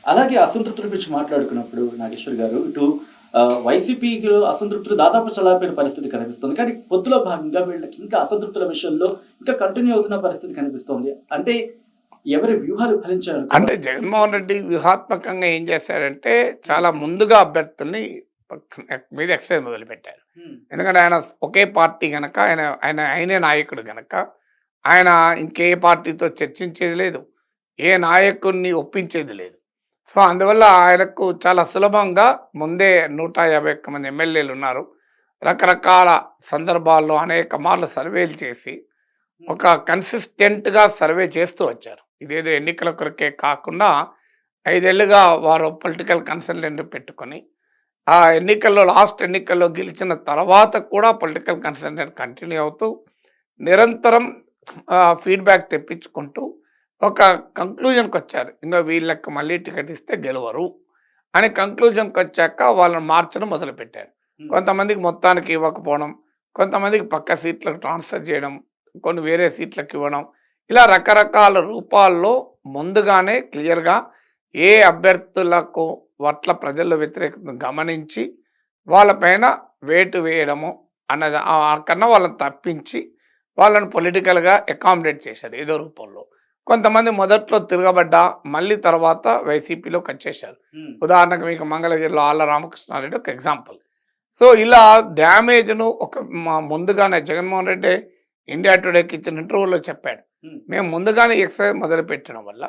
అలాగే అసంతృప్తుల గురించి మాట్లాడుకున్నప్పుడు నాగేశ్వర్ గారు ఇటు వైసీపీలో అసంతృప్తులు దాదాపు చల్లారిపోయిన పరిస్థితి కనిపిస్తుంది. కానీ పొత్తులో భాగంగా వీళ్ళకి ఇంకా అసంతృప్తుల విషయంలో ఇంకా కంటిన్యూ అవుతున్న పరిస్థితి కనిపిస్తోంది. అంటే ఎవరి వ్యూహాలు అంటే ఫలించాయనుకోవాలి? జగన్మోహన్ రెడ్డి వ్యూహాత్మకంగా ఏం చేశారంటే, చాలా ముందుగా అభ్యర్థుల్ని మీద ఎక్సైజ్ మొదలుపెట్టారు. హ్మ్. ఎందుకంటే ఆయన ఒకే పార్టీ గనక, ఆయనే నాయకుడు గనక, ఆయన ఇంకే పార్టీతో చర్చించేది లేదు. ఏ నాయకుడిని ఒప్పించేది లేదు. సో, అందువల్ల ఆయనకు చాలా సులభంగా ముందే 151 మంది ఎమ్మెల్యేలున్నారు. రకరకాల సందర్భాల్లో అనేక మార్లు సర్వేలు చేసి, హ్మ్. ఒక కన్సిస్టెంట్‌గా సర్వే చేస్తూ వచ్చారు. ఇదేదో ఎన్నికల కొరకే కాకుండా 5 ఏళ్లుగా వారు పొలిటికల్ కన్సల్టెంట్ పెట్టుకొని, ఆ ఎన్నికల్లో లాస్ట్ ఎన్నికల్లో గెలిచిన తర్వాత కూడా పొలిటికల్ కన్సల్టెంట్ కంటిన్యూ అవుతూ, నిరంతరం ఫీడ్‌బ్యాక్ తెప్పించుకుంటూ ఒక కంక్లూజన్‌కొచ్చారు. ఇంగ వీళ్ళకి మళ్ళీ టికెట్ ఇస్తే గెలవరు అని కంక్లూజన్‌కొచ్చాక వాళ్ళని మార్చడం మొదలుపెట్టారు. హ్మ్. కొంతమందికి మొత్తానికి ఇవ్వకపోవడం, కొంతమందికి పక్క సీట్లకు ట్రాన్స్‌ఫర్ చేయడం, కొన్ని వేరే సీట్లకు ఇవ్వడం. ఇలా రకరకాల రూపాల్లో ముందుగానే క్లియర్‌గా ఏ అభ్యర్థులకు పట్ల ప్రజల్లో వ్యతిరేకతను గమనించి వాళ్ళపైన వేటు వేయడము అన్నది కన్నా వాళ్ళని తప్పించి వాళ్ళని పొలిటికల్‌గా అకామిడేట్ చేశారు ఏదో రూపంలో. కొంతమంది మొదట్లో తిరగబడ్డా మళ్ళీ తర్వాత వైసీపీలోకొచ్చేశారు. హ్మ్. ఉదాహరణకు మీకు మంగళగిరిలో ఆళ్ల రామకృష్ణారెడ్డి ఒక ఎగ్జాంపుల్. సో, ఇలా డ్యామేజ్‌ను ముందుగానే జగన్మోహన్ రెడ్డి ఇండియా టుడేకి ఇచ్చిన ఇంటర్వ్యూలో చెప్పాడు. హ్మ్. మేము ముందుగానే ఎక్సైజ్ మొదలుపెట్టడం వల్ల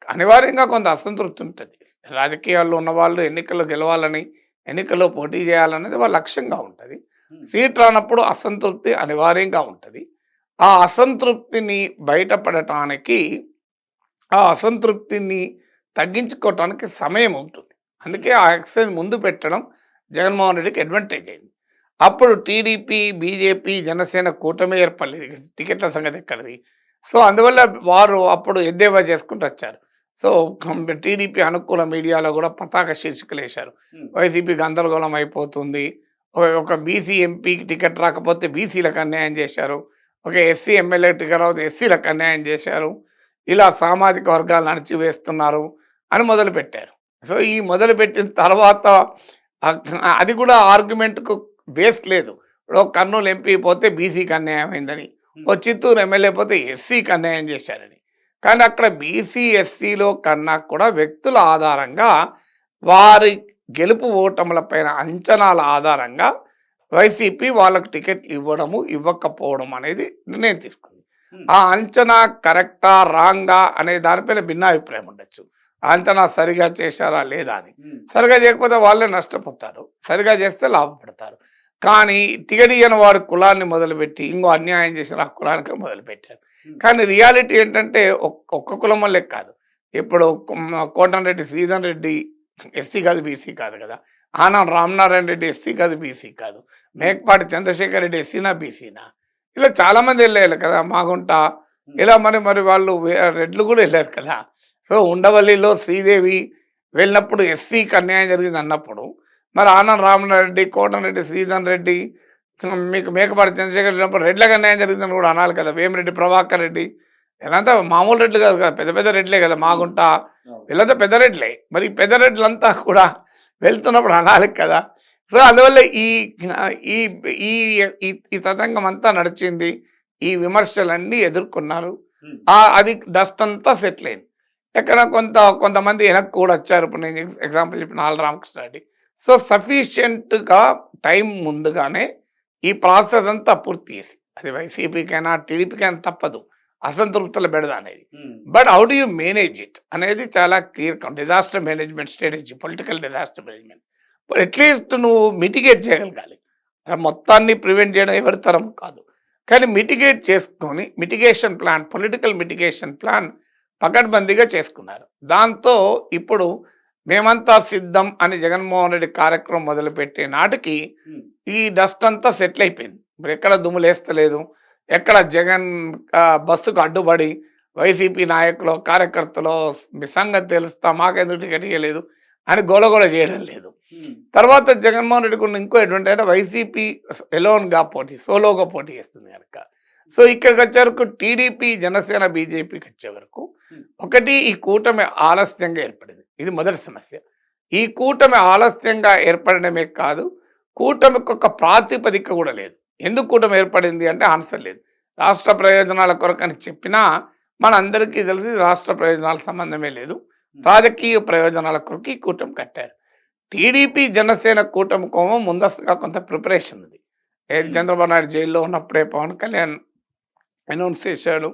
అనివార్యంగా కొంత అసంతృప్తి ఉంటది. రాజకీయాల్లో ఉన్నవాళ్ళు ఎన్నికల్లో గెలవాలని, ఎన్నికల్లో పోటీ చేయాలనేది వాళ్ళ లక్ష్యంగా ఉంటది. హ్మ్. సీట్ రానప్పుడు అసంతృప్తి అనివార్యంగా ఉంటది. ఆ అసంతృప్తిని బయటపడటానికి, ఆ అసంతృప్తిని తగ్గించుకోవటానికి సమయం ఉంటుంది. హ్మ్. అందుకే ఆ ఎక్సైజ్ ముందు పెట్టడం జగన్మోహన్ రెడ్డికి అడ్వాంటేజ్ అయింది. అప్పుడు టీడీపీ, బీజేపీ, జనసేన కూటమి ఏర్పడలేదు. టికెట్ల సంగతి ఎక్కడిది. సో, అందువల్ల వారు అప్పుడు ఎద్దేవా చేసుకుంటూ వచ్చారు. సో, టీడీపీ అనుకూల మీడియాలో కూడా పతాక శీర్షికలేశారు. హ్మ్. వైసీపీ గందరగోళం అయిపోతుంది. ఒక బీసీ ఎంపీకి టికెట్ రాకపోతే బీసీలకు అన్యాయం చేశారు. ఒక ఎస్సీ ఎమ్మెల్యే టికెట్ రాకపోతే ఎస్సీలకు అన్యాయం చేశారు. ఇలా సామాజిక వర్గాలను అణచివేస్తున్నారు అని మొదలుపెట్టారు. సో, ఈ మొదలుపెట్టిన తర్వాత అది కూడా ఆర్గ్యుమెంట్‌కు బేస్ లేదు. ఇప్పుడు కర్నూలు ఎంపీ పోతే బీసీకి అన్యాయం అయిందని, ఓ హ్మ్. చిత్తూరు ఎమ్మెల్యే పోతే ఎస్సీకి అన్యాయం చేశారని. కానీ అక్కడ బీసీ, ఎస్సీలో కన్నా కూడా వ్యక్తుల ఆధారంగా, వారి గెలుపు ఓటముల పైన అంచనాల ఆధారంగా వైసీపీ వాళ్ళకు టికెట్లు ఇవ్వడము, ఇవ్వకపోవడం అనేది నిర్ణయం తీసుకుంది. హ్మ్. ఆ అంచనా కరెక్టా? రాంగా? అనే దానిపైన భిన్నాభిప్రాయం ఉండొచ్చు. ఆ అంచనా సరిగా చేశారా? లేదా? అని. హ్మ్. సరిగా చేయకపోతే వాళ్ళే నష్టపోతారు. సరిగా చేస్తే లాభపడతారు. కానీ టికెట్ ఇయ్యని వారి కులాన్ని మొదలుపెట్టి ఇంకో అన్యాయం చేసిన ఆ కులానికే మొదలుపెట్టారు. హ్మ్. కానీ రియాలిటీ ఏంటంటే ఒక్క కులం వల్లే కాదు. ఇప్పుడు కోటంరెడ్డి శ్రీధర్ రెడ్డి ఎస్సీ కాదు, బీసీ కాదు కదా! ఆనం రామనారాయణ రెడ్డి ఎస్సీ కాదు, బీసీ కాదు. హ్మ్. మేకపాటి చంద్రశేఖర్ రెడ్డి ఎస్సీనా, బీసీనా? ఇలా చాలామంది ఎళ్ళారు కదా! మాగుంట. హ్మ్. ఇలా మరి వాళ్ళు రెడ్లు కూడా ఎళ్ళారు కదా! సో, ఉండవల్లిలో శ్రీదేవి వెళ్ళినప్పుడు ఎస్సీకి అన్యాయం జరిగిందన్నప్పుడు, మరి ఆనం రామనారెడ్డి, కోటంరెడ్డి శ్రీధర్ రెడ్డి, మీకు మేకపాటి చంద్రశేఖర్ వెళ్ళినప్పుడు రెడ్లకు అన్యాయం జరిగిందని కూడా అనాలి కదా! వేమిరెడ్డి ప్రభాకర్ రెడ్డి వీళ్ళంతా మామూలు రెడ్లు కాదు కదా! పెద్ద పెద్ద రెడ్లే కదా! హ్మ్. మాగుంట అవును. వీళ్ళంతా పెద్ద రెడ్లే. మరి ఈ పెద్ద రెడ్లంతా కూడా వెళ్తున్నప్పుడు అనాలి కదా! సో, అందువల్ల ఈ ఈ ఈ ఈ ఈ తతంగం అంతా నడిచింది. ఈ విమర్శలన్నీ ఎదుర్కొన్నారు. హ్మ్. అది డస్ట్ అంతా సెటిల్ అయింది. ఎక్కడ కొంతమంది వెనక్కి కూడా వచ్చారు. ఇప్పుడు నేను ఎగ్జాంపుల్ చెప్పిన ఆళ్ళ రామకృష్ణారెడ్డి. సో, సఫిషియెంట్‌గా టైం ముందుగానే ఈ ప్రాసెస్ అంతా పూర్తి చేసి, అది వైసీపీకైనా, టీడీపీకైనా తప్పదు. అసంతృప్తుల బెడద అనేది. హ్మ్. But how do you manage it అనేది చాలా clear disaster management strategy, political disaster management. At least నువ్వు మిటిగేట్ చేయగలగాలి. మొత్తాన్ని ప్రివెంట్ చేయడం ఎవరి తరం కాదు. కానీ మిటిగేట్ చేసుకొని mitigation plan, political mitigation plan పకడ్బందీగా చేసుకున్నారు. దాంతో ఇప్పుడు మేమంతా సిద్ధం అని జగన్మోహన్ రెడ్డి కార్యక్రమం మొదలుపెట్టే నాటికి హ్మ్. ఈ డస్ట్ అంతా సెటిల్ అయిపోయింది. ఇప్పుడెక్కడ దుమ్ములేస్తలేదు. ఎక్కడ జగన్ బస్సుకు అడ్డుపడి వైసీపీ నాయకులో, కార్యకర్తలో మీ సంగతి తెలుస్తా మాకెందుకు టికెట్ ఇయ్యలేదు అని గోలగోల చేయడం లేదు. హ్మ్. తర్వాత జగన్మోహన్ రెడ్డికి ఉన్న ఇంకో అడ్వాంటేజ్ అంటే వైసీపీ ఎలోన్‌గా సోలోగా పోటీ చేస్తుంది గనక. సో, ఇక్కడికొచ్చేవరకు టీడీపీ, జనసేన, బీజేపీకి వచ్చేవరకు హ్మ్. ఒకటి ఈ కూటమి ఆలస్యంగా ఏర్పడింది. ఇది మొదటి సమస్య. ఈ కూటమి ఆలస్యంగా ఏర్పడడమే కాదు, కూటమికి ఒక ప్రాతిపదిక కూడా లేదు. ఎందుకు కూటమి ఏర్పడింది అంటే ఆన్సర్ లేదు. రాష్ట్ర ప్రయోజనాల కొరకని చెప్పినా మనందరికీ తెలిసి రాష్ట్ర ప్రయోజనాల సంబంధమే లేదు. రాజకీయ ప్రయోజనాల కొరకు ఈ కూటమి కట్టారు. టీడీపీ జనసేన కూటమి కోమో ముందస్తుగా కొంత ప్రిపరేషన్ ఉంది. చంద్రబాబు నాయుడు జైల్లో ఉన్నప్పుడే పవన్ కళ్యాణ్ అనౌన్స్ చేశాడు.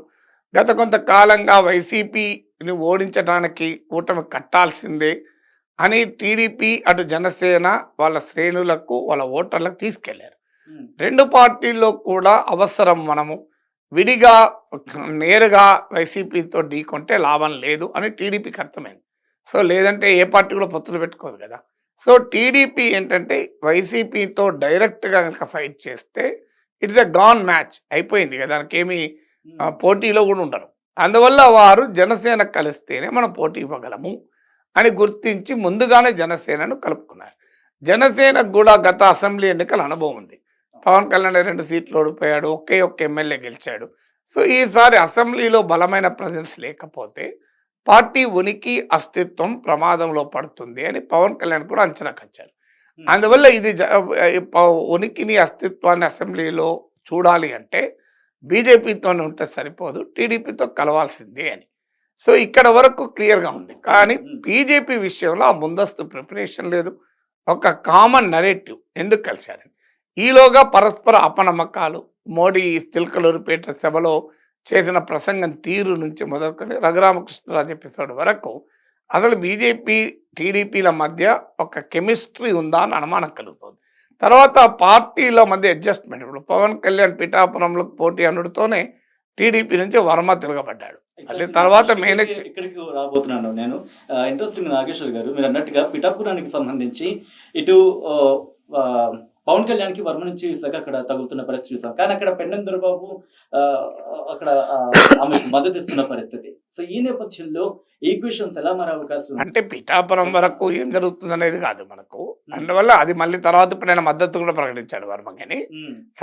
గత కొంతకాలంగా వైసీపీని ఓడించడానికి కూటమి కట్టాల్సిందే అని టీడీపీ అటు జనసేన వాళ్ళ శ్రేణులకు వాళ్ళ ఓటర్లకు తీసుకెళ్లారు. రెండు పార్టీల్లో కూడా అవసరం, మనము విడిగా నేరుగా వైసీపీతో ఢీకొంటే లాభం లేదు అని టీడీపీకి అర్థమైంది. సో లేదంటే ఏ పార్టీ కూడా పొత్తులు పెట్టుకోదు కదా. సో టీడీపీ ఏంటంటే వైసీపీతో డైరెక్ట్గా కనుక ఫైట్ చేస్తే ఇట్స్ ఎ గాన్ మ్యాచ్, అయిపోయింది కదా, దానికి ఏమి పోటీలో కూడా ఉండరు. అందువల్ల వారు జనసేన కలిస్తేనే మనం పోటీ ఇవ్వగలము అని గుర్తించి ముందుగానే జనసేనను కలుపుకున్నారు. జనసేనకు కూడా గత అసెంబ్లీ ఎన్నికల అనుభవం ఉంది. పవన్ కళ్యాణ్ 2 సీట్లు ఓడిపోయాడు, ఒకే ఎమ్మెల్యే గెలిచాడు. సో ఈసారి అసెంబ్లీలో బలమైన ప్రెజెన్స్ లేకపోతే పార్టీ ఉనికి అస్తిత్వం ప్రమాదంలో పడుతుంది అని పవన్ కళ్యాణ్ కూడా అంచనాకు వచ్చారు. అందువల్ల ఇది ఉనికిని అస్తిత్వాన్ని అసెంబ్లీలో చూడాలి అంటే బీజేపీతో ఉంటే సరిపోదు, టీడీపీతో కలవాల్సిందే అని. సో ఇక్కడ వరకు క్లియర్గా ఉంది. కానీ బీజేపీ విషయంలో ఆ ముందస్తు ప్రిపరేషన్ లేదు, ఒక కామన్ నరేటివ్ ఎందుకు కలిశారని. ఈలోగా పరస్పర అపనమ్మకాలు, మోడీ తిల్కలూరిపేట సభలో చేసిన ప్రసంగం తీరు నుంచి మొదలుకొని రఘురామకృష్ణరాజు ఎపిసోడ్ వరకు అసలు బీజేపీ టీడీపీల మధ్య ఒక కెమిస్ట్రీ ఉందా అని అనుమానం కలుగుతుంది. తర్వాత పార్టీల మధ్య అడ్జస్ట్మెంట్. ఇప్పుడు పవన్ కళ్యాణ్ పిఠాపురంలో పోటీ అనుడితోనే టీడీపీ నుంచి వర్మ తిరగబడ్డాడు. మళ్ళీ తర్వాత మేనేజ్ ఇక్కడికి రాబోతున్నాను నేను. ఇంట్రెస్టింగ్ నాగేశ్వర్ గారు, మీరు అన్నట్టుగా పిఠాపురానికి సంబంధించి ఇటు పవన్ కళ్యాణ్కి వర్మ నుంచి విశాఖ అక్కడ తగులుతున్న పరిస్థితి చూసాం. కానీ అక్కడ పెండం దొరబాబు అక్కడ ఆమెకు మద్దతు ఇస్తున్న పరిస్థితి. సో ఈ నేపథ్యంలో ఈక్వేషన్స్ ఎలా మారే అవకాశం అంటే పిఠాపురం వరకు ఏం జరుగుతుంది అనేది కాదు మనకు. అందువల్ల అది మళ్ళీ తర్వాత ఇప్పుడు ఆయన మద్దతు కూడా ప్రకటించాడు వర్మకి.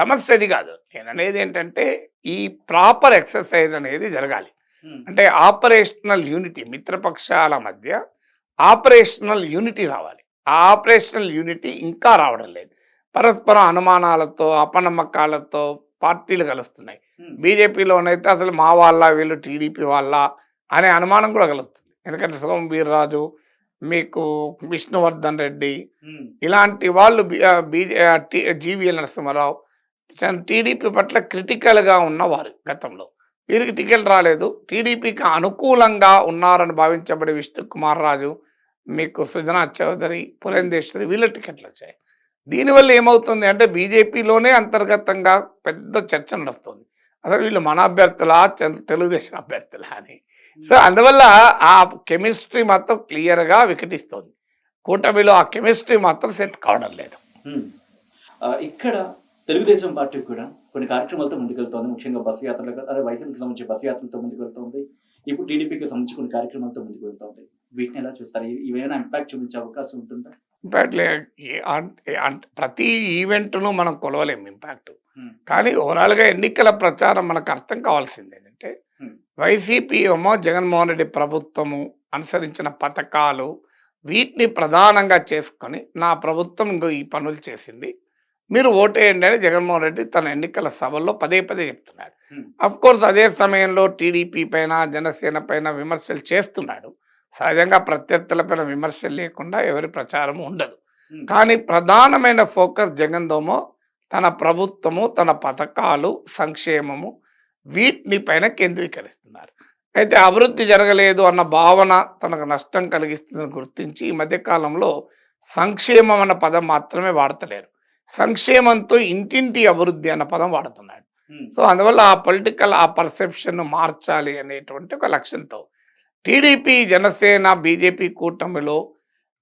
సమస్య అది కాదు. నేను అనేది ఏంటంటే ఈ ప్రాపర్ ఎక్సర్సైజ్ అనేది జరగాలి. అంటే ఆపరేషనల్ యూనిటీ, మిత్రపక్షాల మధ్య ఆపరేషనల్ యూనిటీ రావాలి. ఆ ఆపరేషనల్ యూనిటీ ఇంకా రావడం లేదు. పరస్పర అనుమానాలతో అపనమ్మకాలతో పార్టీలు కలుస్తున్నాయి. బీజేపీలోనైతే అసలు మా వాళ్ళ వీళ్ళు టీడీపీ వాళ్ళ అనే అనుమానం కూడా కలుగుతుంది. ఎందుకంటే సోము వీర్రాజు, మీకు విష్ణువర్ధన్ రెడ్డి ఇలాంటి వాళ్ళు జీవీఎల్ నరసింహారావు టీడీపీ పట్ల క్రిటికల్గా ఉన్నవారు గతంలో. వీరికి టికెట్ రాలేదు. టీడీపీకి అనుకూలంగా ఉన్నారని భావించబడే విష్ణుకుమార్ రాజు, మీకు సుజనా చౌదరి, పురంధేశ్వరి వీళ్ళ టికెట్లు వచ్చాయి. దీనివల్ల ఏమవుతుంది అంటే బీజేపీలోనే అంతర్గతంగా పెద్ద చర్చ నడుస్తుంది, అసలు వీళ్ళు మన అభ్యర్థులా తెలుగుదేశం అభ్యర్థులా అని. సో అందువల్ల ఆ కెమిస్ట్రీ మాత్రం క్లియర్గా వికటిస్తుంది. కూటమిలో ఆ కెమిస్ట్రీ మాత్రం సెట్ కావడం లేదు. ఇక్కడ తెలుగుదేశం పార్టీ కూడా కొన్ని కార్యక్రమాలతో ముందుకెళ్తోంది. ముఖ్యంగా బస్సు యాత్రలు, అదే వైసీపీకి సంబంధించి బస్సు యాత్రలతో ముందుకెళ్తోంది. ఇప్పుడు టీడీపీకి సంబంధించి కొన్ని కార్యక్రమాలతో ముందుకు వెళ్తోంది. వీటిని ఎలా చూస్తారు? ఇవేమైనా ఇంపాక్ట్ చూపించే అవకాశం ఉంటుందా? ఇంపాక్ట్ ప్రతి ఈవెంట్ను మనం కొలవలేము ఇంపాక్ట్. కానీ ఓవరాల్గా ఎన్నికల ప్రచారం మనకు అర్థం కావాల్సింది ఏంటంటే వైసీపీ ఏమో జగన్మోహన్ రెడ్డి ప్రభుత్వము అనుసరించిన పథకాలు వీటిని ప్రధానంగా చేసుకొని నా ప్రభుత్వం ఇంకో ఈ పనులు చేసింది, మీరు ఓటేయండి అని జగన్మోహన్ రెడ్డి తన ఎన్నికల సభల్లో పదే పదే చెప్తున్నాడు. అఫ్ కోర్స్ అదే సమయంలో టీడీపీ పైన జనసేన పైన విమర్శలు చేస్తున్నాడు. సహజంగా ప్రత్యర్థులపైన విమర్శలు లేకుండా ఎవరి ప్రచారం ఉండదు. కానీ ప్రధానమైన ఫోకస్ జగన్దోమో తన ప్రభుత్వము, తన పథకాలు, సంక్షేమము వీటిని పైన కేంద్రీకరిస్తున్నారు. అయితే అభివృద్ధి జరగలేదు అన్న భావన తనకు నష్టం కలిగిస్తుందని గుర్తించి ఈ మధ్యకాలంలో సంక్షేమం అన్న పదం మాత్రమే వాడతలేరు. సంక్షేమంతో ఇంటింటి అభివృద్ధి అన్న పదం వాడుతున్నాడు. సో అందువల్ల ఆ పొలిటికల్ ఆ పర్సెప్షన్ మార్చాలి అనేటువంటి ఒక లక్ష్యంతో టీడీపీ, జనసేన, బీజేపీ కూటమిలో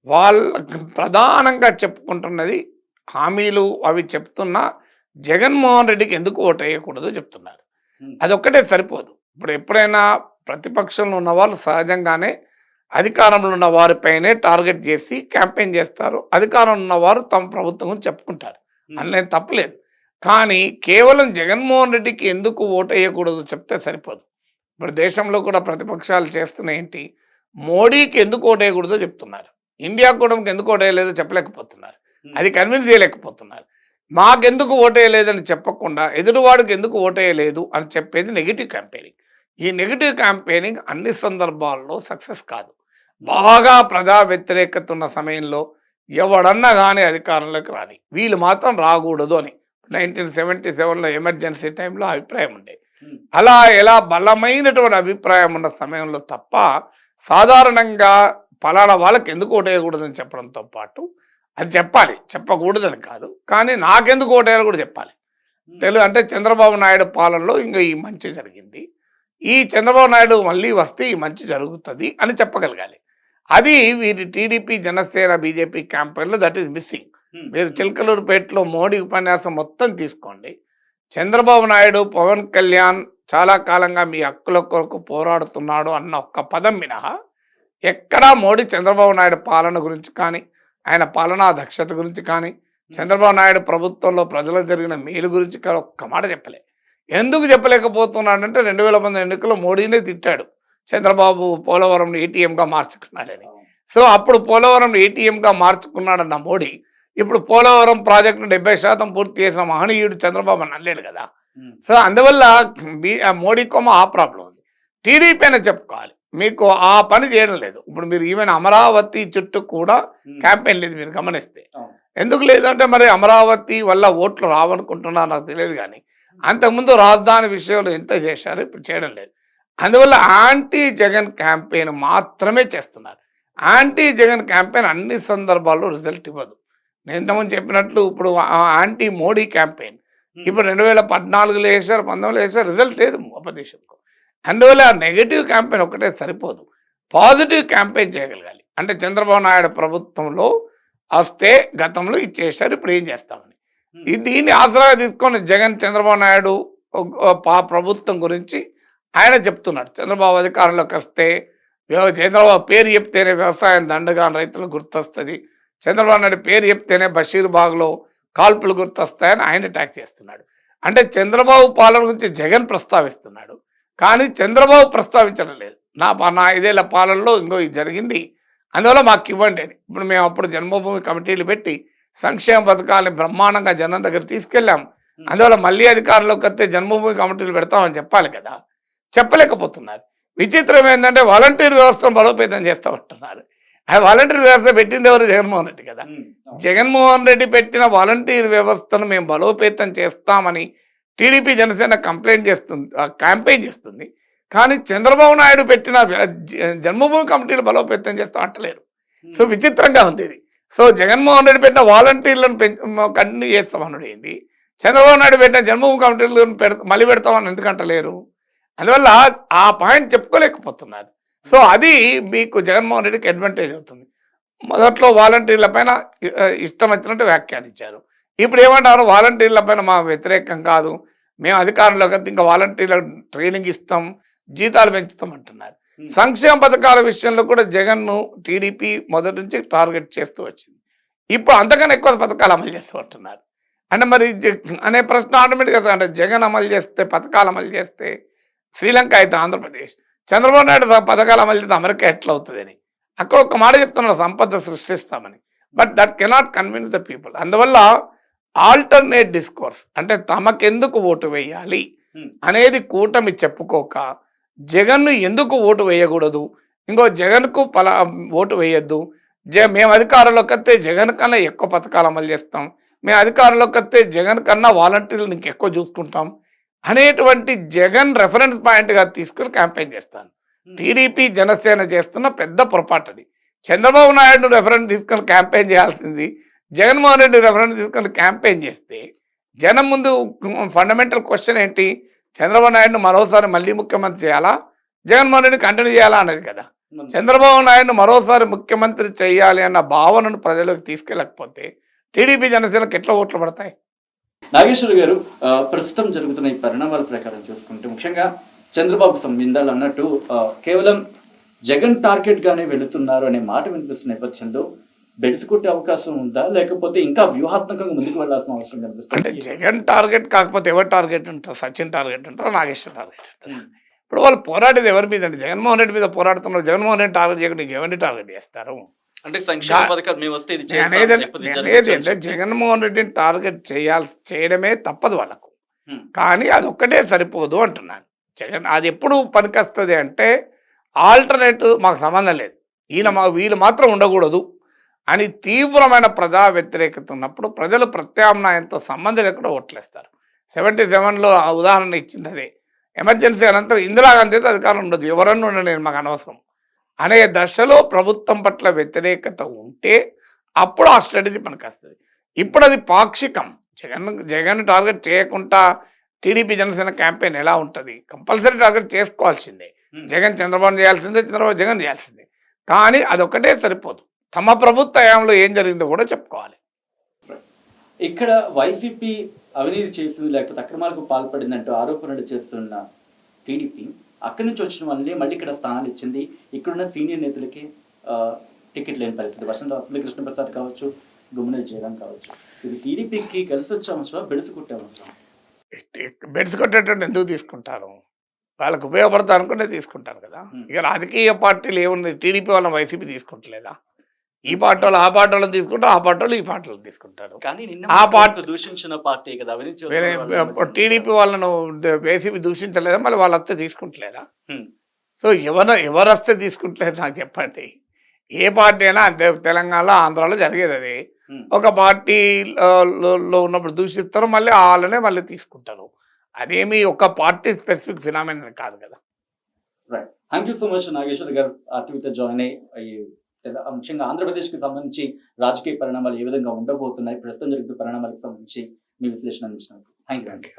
వాళ్ళ ప్రధానంగా చెప్పుకుంటున్నది హామీలు అవి చెప్తున్నా జగన్మోహన్ రెడ్డికి ఎందుకు ఓటు వేయకూడదు చెప్తున్నారు. అదొక్కటే సరిపోదు. ఇప్పుడు ఎప్పుడైనా ప్రతిపక్షంలో ఉన్న వాళ్ళు సహజంగానే అధికారంలో ఉన్న వారిపైనే టార్గెట్ చేసి క్యాంపెయిన్ చేస్తారు. అధికారంలో ఉన్నవారు తమ ప్రభుత్వం చెప్పుకుంటారు, అందులో తప్పలేదు. కానీ కేవలం జగన్మోహన్ రెడ్డికి ఎందుకు ఓటు వేయకూడదు చెప్తే సరిపోదు. ఇప్పుడు దేశంలో కూడా ప్రతిపక్షాలు చేస్తున్న ఏంటి, మోడీకి ఎందుకు ఓటేయకూడదో చెప్తున్నారు. ఇండియా కూటమికి ఎందుకు ఓటేయలేదో చెప్పలేకపోతున్నారు. అది కన్విన్స్ చేయలేకపోతున్నారు. మాకెందుకు ఓటేయలేదని చెప్పకుండా ఎదురువాడికి ఎందుకు ఓటేయలేదు అని చెప్పేది నెగిటివ్ క్యాంపెయినింగ్. ఈ నెగిటివ్ క్యాంపెయినింగ్ అన్ని సందర్భాల్లో సక్సెస్ కాదు. బాగా ప్రజా వ్యతిరేకత ఉన్న సమయంలో ఎవడన్నా కానీ అధికారంలోకి రాని, వీళ్ళు మాత్రం రాకూడదు అని 1977లో ఎమర్జెన్సీ టైంలో అభిప్రాయం ఉండే. అలా ఎలా బలమైనటువంటి అభిప్రాయం ఉన్న సమయంలో తప్ప సాధారణంగా పలానా వాళ్ళకి ఎందుకు ఓటేయకూడదని చెప్పడంతో పాటు అది చెప్పాలి, చెప్పకూడదని కాదు, కానీ నాకెందుకు ఓటేయాలో కూడా చెప్పాలి. అంటే చంద్రబాబు నాయుడు పాలనలో ఇంకా ఈ మంచి జరిగింది, ఈ చంద్రబాబు నాయుడు మళ్ళీ వస్తే ఈ మంచి జరుగుతుంది అని చెప్పగలగాలి. అది వీరి టీడీపీ, జనసేన, బీజేపీ క్యాంపెయిన్లో దట్ ఈస్ మిస్సింగ్. మీరు చిలకలూరుపేటలో మోడీ ఉపన్యాసం మొత్తం తీసుకోండి. చంద్రబాబు నాయుడు, పవన్ కళ్యాణ్ చాలా కాలంగా మీ హక్కుల కొరకు పోరాడుతున్నాడు అన్న ఒక్క పదం మినహా ఎక్కడా మోడీ చంద్రబాబు నాయుడు పాలన గురించి కానీ, ఆయన పాలనా దక్షత గురించి కానీ, చంద్రబాబు నాయుడు ప్రభుత్వంలో ప్రజలకు జరిగిన మేలు గురించి కానీ ఒక్క మాట చెప్పలే. ఎందుకు చెప్పలేకపోతున్నాడంటే 2019 ఎన్నికల్లో మోడీనే తిట్టాడు, చంద్రబాబు పోలవరం ఏటీఎంగా మార్చుకున్నాడని. సో అప్పుడు పోలవరం ఏటీఎంగా మార్చుకున్నాడన్న మోడీ ఇప్పుడు పోలవరం ప్రాజెక్టును 70% పూర్తి చేసిన మహనీయుడు చంద్రబాబు అని అనలేడు కదా. సో అందువల్ల మోడీ కొమ్మ ఆ ప్రాబ్లం ఉంది. టీడీపీ అయినా చెప్పుకోవాలి, మీకు ఆ పని చేయడం లేదు. ఇప్పుడు మీరు ఈవెన్ అమరావతి చుట్టూ కూడా క్యాంపెయిన్ లేదు, మీరు గమనిస్తే. ఎందుకు లేదంటే మరి అమరావతి వల్ల ఓట్లు రావనుకుంటున్నా నాకు తెలియదు, కానీ అంతకుముందు రాజధాని విషయంలో ఎంత చేశారో ఇప్పుడు చేయడం లేదు. అందువల్ల యాంటీ జగన్ క్యాంపెయిన్ మాత్రమే చేస్తున్నారు. యాంటీ జగన్ క్యాంపెయిన్ అన్ని సందర్భాల్లో రిజల్ట్ ఇవ్వదు. నేను ఇంతకుముందు చెప్పినట్లు ఇప్పుడు యాంటీ మోడీ క్యాంపెయిన్ ఇప్పుడు 2014లో వేశారు, 19లో వేశారు, రిజల్ట్ లేదు అపోజిషన్కు. అందువల్ల నెగిటివ్ క్యాంపెయిన్ ఒకటే సరిపోదు, పాజిటివ్ క్యాంపెయిన్ చేయగలగాలి. అంటే చంద్రబాబు నాయుడు ప్రభుత్వంలో వస్తే గతంలో ఇది చేశారు, ఇప్పుడు ఏం చేస్తామని. దీన్ని ఆసరాగా తీసుకొని జగన్, చంద్రబాబు నాయుడు ప్రభుత్వం గురించి ఆయన చెప్తున్నాడు. చంద్రబాబు అధికారంలోకి వస్తే చంద్రబాబు పేరు చెప్తేనే వ్యవసాయం దండగా రైతులకు గుర్తొస్తుంది, చంద్రబాబు నాయుడు పేరు చెప్తేనే బషీర్బాగ్లో కాల్పులు గుర్తొస్తాయని ఆయన అటాక్ చేస్తున్నాడు. అంటే చంద్రబాబు పాలన గురించి జగన్ ప్రస్తావిస్తున్నాడు, కానీ చంద్రబాబు ప్రస్తావించడం లేదు. నా 5 ఏళ్ల పాలనలో ఇంకో ఇది జరిగింది, అందువల్ల మాకు ఇవ్వండి అని. ఇప్పుడు మేము అప్పుడు జన్మభూమి కమిటీలు పెట్టి సంక్షేమ పథకాలని బ్రహ్మాండంగా జనం దగ్గర తీసుకెళ్ళాం. అందువల్ల మళ్ళీ అధికారంలోకి వస్తే జన్మభూమి కమిటీలు పెడతామని చెప్పాలి కదా, చెప్పలేకపోతున్నారు. విచిత్రం ఏంటంటే వాలంటీర్ వ్యవస్థను బలోపేతం చేస్తామంటున్నారు. ఆ వాలంటీర్ వ్యవస్థ పెట్టింది ఎవరు? జగన్మోహన్ రెడ్డి కదా. జగన్మోహన్ రెడ్డి పెట్టిన వాలంటీర్ వ్యవస్థను మేము బలోపేతం చేస్తామని టీడీపీ, జనసేన క్యాంపెయిన్ చేస్తుంది, కానీ చంద్రబాబు నాయుడు పెట్టిన జన్మభూమి కమిటీలు బలోపేతం చేస్తాం అంటలేరు. సో విచిత్రంగా ఉంది ఇది. సో జగన్మోహన్ రెడ్డి పెట్టిన వాలంటీర్లను కంటిన్యూ చేస్తామన్నాడు ఏంటి, చంద్రబాబు నాయుడు పెట్టిన జన్మభూమి కమిటీలను మళ్ళీ పెడతామని ఎందుకంటలేరు? అందువల్ల ఆ పాయింట్ చెప్పుకోలేకపోతున్నారు. సో అది మీకు జగన్మోహన్ రెడ్డికి అడ్వాంటేజ్ అవుతుంది. మొదట్లో వాలంటీర్ల పైన ఇష్టం వచ్చినట్టు వ్యాఖ్యానించారు, ఇప్పుడు ఏమంటారు, వాలంటీర్ల పైన మా వ్యతిరేకం కాదు, మేము అధికారంలోకి వస్తే ఇంకా వాలంటీర్ల ట్రైనింగ్ ఇస్తాం, జీతాలు పెంచుతాం అంటున్నారు. సంక్షేమ పథకాల విషయంలో కూడా జగన్ను టీడీపీ మొదటి నుంచి టార్గెట్ చేస్తూ వచ్చింది. ఇప్పుడు అంతకన్నా ఎక్కువ పథకాలు అమలు చేస్తూ అంటున్నారు. అంటే మరి అనే ప్రశ్న ఆటోమేటిక్గా, అంటే జగన్ అమలు చేస్తే, పథకాలు అమలు చేస్తే శ్రీలంక అయితే ఆంధ్రప్రదేశ్, చంద్రబాబు నాయుడు పథకాలు అమలు చేస్తే అమెరికా ఎట్లా అవుతుందని అక్కడ ఒక మాట చెప్తున్నారు, సంపద సృష్టిస్తామని. But that cannot convince the people. అందువల్ల ఆల్టర్నేట్ డిస్కోర్స్, అంటే తమకెందుకు ఓటు వేయాలి అనేది కూటమి చెప్పుకోక జగన్ను ఎందుకు ఓటు వేయకూడదు, ఇంకో జగన్కు ఓటు వేయొద్దు, మేము అధికారంలోకి వస్తే జగన్ కన్నా ఎక్కువ పథకాలు అమలు చేస్తాం, మేము అధికారంలోకి వస్తే జగన్ కన్నా వాలంటీర్లు ఇంక ఎక్కువ చూసుకుంటాం అనేటువంటి జగన్ రెఫరెన్స్ పాయింట్గా తీసుకుని క్యాంపెయిన్ చేస్తాను. టీడీపీ, జనసేన చేస్తున్న పెద్ద పొరపాటుది. చంద్రబాబు నాయుడు రెఫరెన్స్ తీసుకొని క్యాంపెయిన్ చేయాల్సింది జగన్మోహన్ రెడ్డి రెఫరెన్స్ తీసుకొని క్యాంపెయిన్ చేస్తే జనం ముందు ఫండమెంటల్ క్వశ్చన్ ఏంటి, చంద్రబాబు నాయుడును మరోసారి మళ్ళీ ముఖ్యమంత్రి చేయాలా, జగన్మోహన్ రెడ్డిని కంటిన్యూ చేయాలా అనేది కదా. చంద్రబాబు నాయుడును మరోసారి ముఖ్యమంత్రి చేయాలి అన్న భావనను ప్రజలకు తీసుకెళ్ళకపోతే టీడీపీ, జనసేనకు ఎట్లా ఓట్లు పడతాయి? నాగేశ్వర్ గారు, ప్రస్తుతం జరుగుతున్న ఈ పరిణామాల ప్రకారం చూసుకుంటే ముఖ్యంగా చంద్రబాబు ఇందాలు అన్నట్టు కేవలం జగన్ టార్గెట్ గానే వెళుతున్నారు అనే మాట వినిపిస్తున్న నేపథ్యంలో బెడిసికొట్టే అవకాశం ఉందా, లేకపోతే ఇంకా వ్యూహాత్మకంగా ముందుకు వెళ్లాల్సిన అవసరం కనిపిస్తుంది? అంటే జగన్ టార్గెట్ కాకపోతే ఎవరు టార్గెట్ ఉంటారు? సచిన్ టార్గెట్ ఉంటారు, నాగేశ్వర్ టార్గెట్ ఉంటారు. ఇప్పుడు వాళ్ళు పోరాడేది ఎవరి మీద అండి? జగన్మోహన్ రెడ్డి మీద పోరాడుతున్నారు. జగన్మోహన్ రెడ్డి టార్గెట్ చేయకుండా ఎవరిని టార్గెట్ చేస్తారు? అంటే సంక్షేమ పథకాలు మేము వస్తే ఇది చేస్తాం, లేకపోతే ఇది అనేది జరగచ్చు అని అంటే చెప్పి. జగన్మోహన్ రెడ్డిని టార్గెట్ చేయడమే తప్పదు వాళ్ళకు. హ్మ్. కానీ అదొక్కటే సరిపోదు అంటున్నాను. అది ఎప్పుడు పనికొస్తది అంటే ఆల్టర్నేటివ్ మాకు సంబంధం లేదు. వీళ్ళు మాత్రం ఉండకూడదు అని తీవ్రమైన ప్రజా వ్యతిరేకత ఉన్నప్పుడు ప్రజలు ప్రత్యామ్నాయంతో సంబంధం లేకుండా ఓట్లేస్తారు. 77లో ఆ ఉదాహరణ ఇచ్చింది అదే. ఎమర్జెన్సీ అనంతరం ఇందిరాగాంధీ అయితే అధికారం ఉండదు. ఎవరన్నా ఉండండి మాకు అనవసరం అనే దశలో ప్రభుత్వం పట్ల వ్యతిరేకత ఉంటే అప్పుడు ఆ స్ట్రాటజీ పనికొస్తుంది. ఇప్పుడు అది పాక్షికం. జగన్ టార్గెట్ చేయకుండా టీడీపీ జనసేన క్యాంపెయిన్ ఎలా ఉంటుంది? కంపల్సరీ టార్గెట్ చేసుకోవాల్సిందే. జగన్ చంద్రబాబు చేయాల్సిందే, చంద్రబాబు జగన్ చేయాల్సిందే. కానీ అదొక్కటే సరిపోదు. తమ ప్రభుత్వ హయాంలో ఏం జరిగిందో కూడా చెప్పుకోవాలి. ఇక్కడ వైసీపీ అవినీతి చేసింది లేకపోతే అక్రమాలకు పాల్పడిందంటూ ఆరోపణలు చేస్తున్న టీడీపీ అక్కడి నుంచి వచ్చిన వాళ్ళని మళ్ళీ ఇక్కడ స్థానాలు ఇచ్చింది. ఇక్కడున్న సీనియర్ నేతలకి టికెట్ లేని పరిస్థితి. వసంత కృష్ణప్రసాద్ కావచ్చు, గుమ్మనూరు జయరాం కావచ్చు. ఇది టీడీపీకి కలిసి వచ్చే అంశం, బెడుసు కొట్టే అంశం. బెడ్స్ కొట్టేటట్టు ఎందుకు తీసుకుంటారు? వాళ్ళకు ఉపయోగపడతా అనుకుంటే తీసుకుంటారు కదా. ఇక రాజకీయ పార్టీలు ఏముంది? టీడీపీ వాళ్ళని వైసీపీ తీసుకుంటలేదా? ఈ పార్టీ వాళ్ళు ఆ పార్టీ వాళ్ళని తీసుకుంటారు, ఆ పార్టీ వాళ్ళు ఈ పార్టీ వాళ్ళు తీసుకుంటారు. కానీ ఆ పార్టీ దూషించిన పార్టీ కదా అవినీతి. టీడీపీ వాళ్ళను వైసీపీ దూషించలేదా? మళ్ళీ వాళ్ళు వస్తే తీసుకుంటలేదా? హ్మ్. సో ఎవరు వస్తే తీసుకుంటలేదు నాకు చెప్పండి. ఏ పార్టీ అయినా అంతే. తెలంగాణలో, ఆంధ్రాలో జరిగేది అది. ఒక పార్టీలో ఉన్నప్పుడు దూషిస్తారు, మళ్ళీ వాళ్ళనే మళ్ళీ తీసుకుంటారు. అదేమి ఒక పార్టీ స్పెసిఫిక్ ఫినామినల్ కాదు కదా. Right. Thank you so much Nageshwar గారు ఆర్టీవీతో జాయిన్ అయ్యి ముఖ్యంగా ఆంధ్రప్రదేశ్కి సంబంధించి రాజకీయ పరిణామాలు ఏ విధంగా ఉండబోతున్నాయి, ప్రస్తుతం జరుగుతున్న పరిణామాలకు సంబంధించి మీ విశ్లేషణ అందించినందుకు థ్యాంక్ యూ.